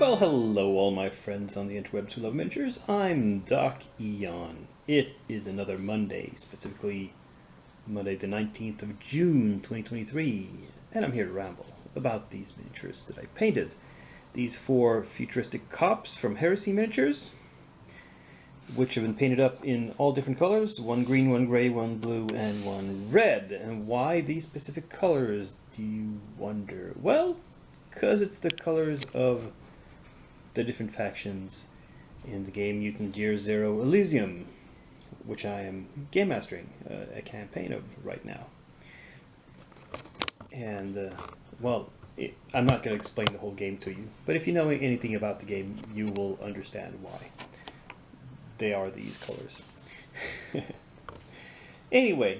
Well, hello all my friends on the interwebs who love miniatures. I'm Doc Eon. It is another Monday, specifically Monday the 19th of June 2023, and I'm here to ramble about these miniatures that I painted. These four futuristic cops from Heresy Miniatures, which have been painted up in all different colors, one green, one gray, one blue, and one red. And why these specific colors, do you wonder? Well, because it's the colors of the different factions in the game Mutant Year Zero Elysium, which I am game mastering a campaign of right now. And, I'm not going to explain the whole game to you, but if you know anything about the game, you will understand why they are these colors. Anyway,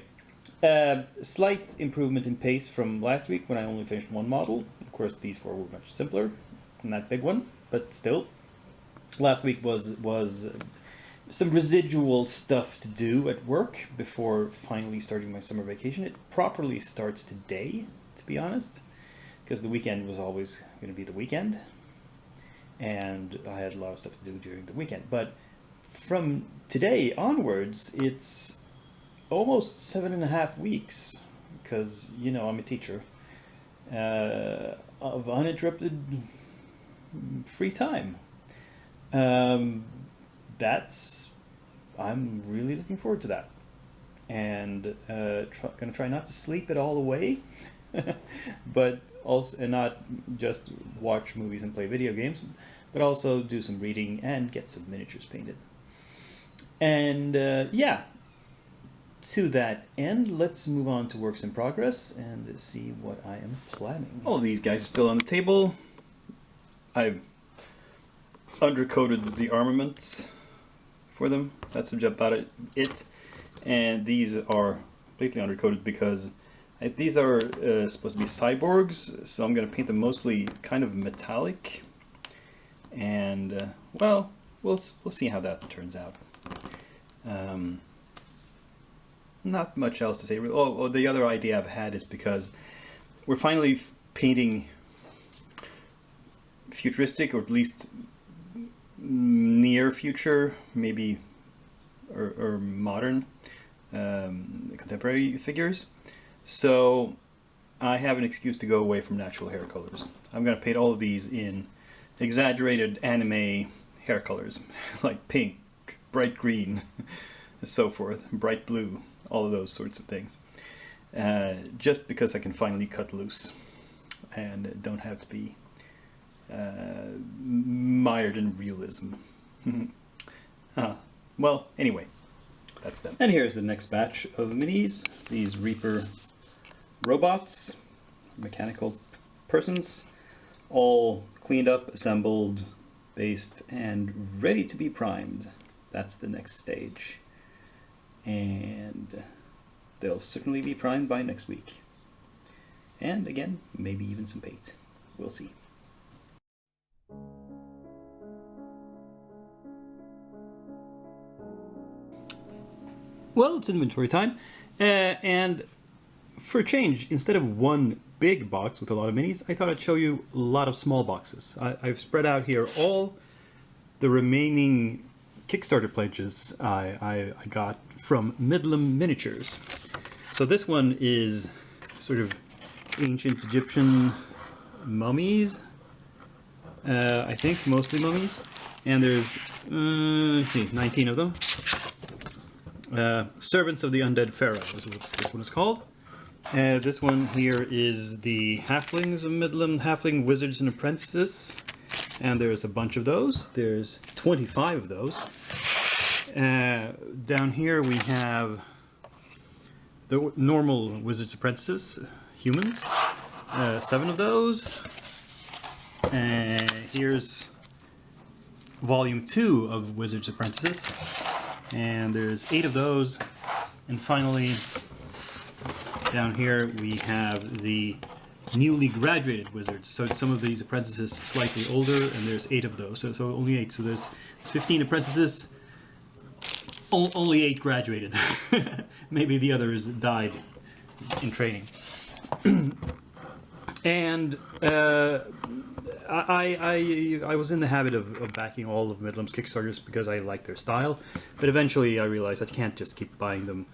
slight improvement in pace from last week when I only finished one model. Of course, these four were much simpler than that big one, but still. Last week was some residual stuff to do at work before finally starting my summer vacation. It properly starts today, to be honest, because the weekend was always going to be the weekend, and I had a lot of stuff to do during the weekend. But from today onwards, it's almost 7.5 weeks, because, you know, I'm a teacher, of uninterrupted free time. I'm really looking forward to that, and gonna try not to sleep it all away, but also, and not just watch movies and play video games, but also do some reading and get some miniatures painted. And yeah, to that end, let's move on to works in progress and see what I am planning. All of these guys are still on the table. I've undercoated the armaments for them. That's about it. And these are completely undercoated because these are supposed to be cyborgs, so I'm going to paint them mostly kind of metallic. And well, we'll see how that turns out. Not much else to say. Oh, the other idea I've had is because we're finally painting futuristic, or at least near future, maybe, or modern contemporary figures. So I have an excuse to go away from natural hair colors. I'm going to paint all of these in exaggerated anime hair colors, like pink, bright green, and so forth, bright blue, all of those sorts of things. Just because I can finally cut loose and don't have to be mired in realism. Well, anyway, that's them. And here's the next batch of minis. These Reaper robots, mechanical persons, all cleaned up, assembled, based, and ready to be primed. That's the next stage. And they'll certainly be primed by next week. And again, maybe even some paint. We'll see. Well, it's inventory time, and for a change, instead of one big box with a lot of minis, I thought I'd show you a lot of small boxes. I've spread out here all the remaining Kickstarter pledges I got from Midlam Miniatures. So this one is sort of ancient Egyptian mummies, I think mostly mummies, and there's let's see, 19 of them. Servants of the Undead Pharaoh is what this one is called. This one here is the Halflings of Midland, Halfling Wizards and Apprentices, and there's a bunch of those. There's 25 of those. Down here we have the normal Wizards Apprentices, humans, 7 of those. Here's Volume 2 of Wizards Apprentices, and there's 8 of those. And finally, down here we have the newly graduated wizards. So some of these apprentices slightly older, and there's 8 of those. So only 8. So there's 15 apprentices. Only 8 graduated. Maybe the others died in training. And I was in the habit of backing all of Midlam's Kickstarters because I like their style, but eventually I realized I can't just keep buying them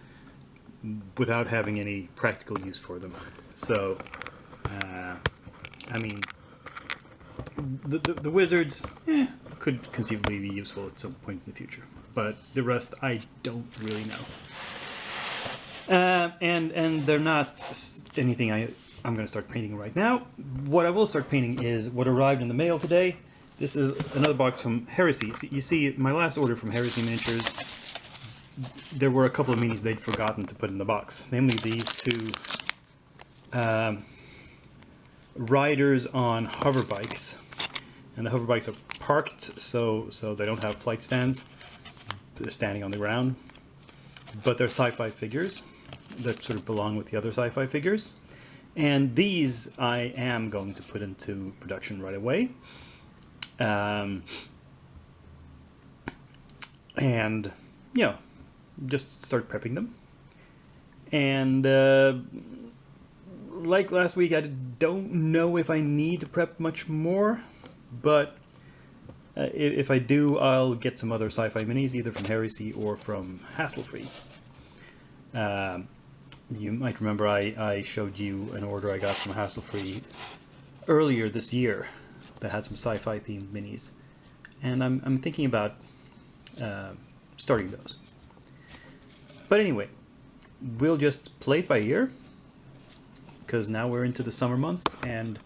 without having any practical use for them. So, I mean, the wizards could conceivably be useful at some point in the future, but the rest I don't really know. And they're not anything I'm going to start painting right now. What I will start painting is what arrived in the mail today. This is another box from Heresy. You see, my last order from Heresy Miniatures, there were a couple of minis they'd forgotten to put in the box. Namely these two riders on hover bikes. And the hover bikes are parked, so they don't have flight stands. They're standing on the ground. But they're sci-fi figures that sort of belong with the other sci-fi figures. And these I am going to put into production right away. And, you know, just start prepping them. And like last week, I don't know if I need to prep much more. But if I do, I'll get some other sci-fi minis, either from Heresy or from Hassle-Free. You might remember I showed you an order I got from Hassle-Free earlier this year that had some sci-fi themed minis, and I'm thinking about starting those. But anyway, we'll just play it by ear, because now we're into the summer months, and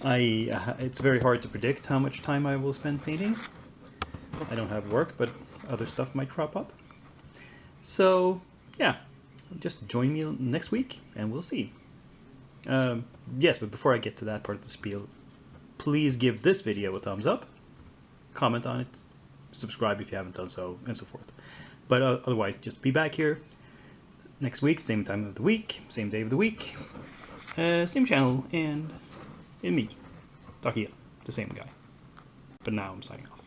it's very hard to predict how much time I will spend painting. I don't have work, but other stuff might crop up. So yeah. Just join me next week, and we'll see. Yes, but before I get to that part of the spiel, please give this video a thumbs up, comment on it, subscribe if you haven't done so, and so forth. But otherwise, just be back here next week, same time of the week, same day of the week, same channel, and me, Takia, the same guy. But now I'm signing off.